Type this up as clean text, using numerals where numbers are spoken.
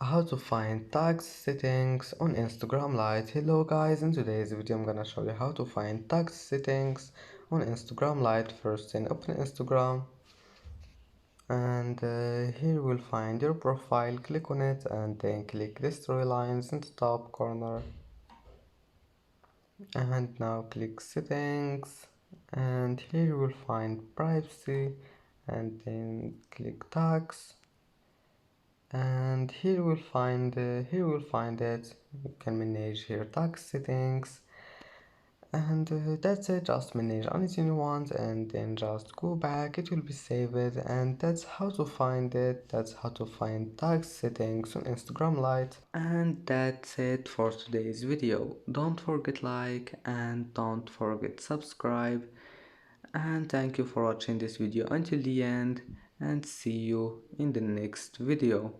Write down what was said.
How to find tags settings on Instagram Lite. Hello guys, in today's video I'm gonna show you how to find tags settings on Instagram Lite. First thing, open Instagram and here you will find your profile. Click on it and then click these three lines in the top corner, and now click settings, and here you will find privacy and then click tags, and here you will find it. You can manage here tax settings, and that's it. Just manage anything you want and then just go back, it will be saved. And that's how to find it. That's how to find tax settings on Instagram Lite. And that's it for today's video. Don't forget like and don't forget subscribe, and thank you for watching this video until the end, and see you in the next video.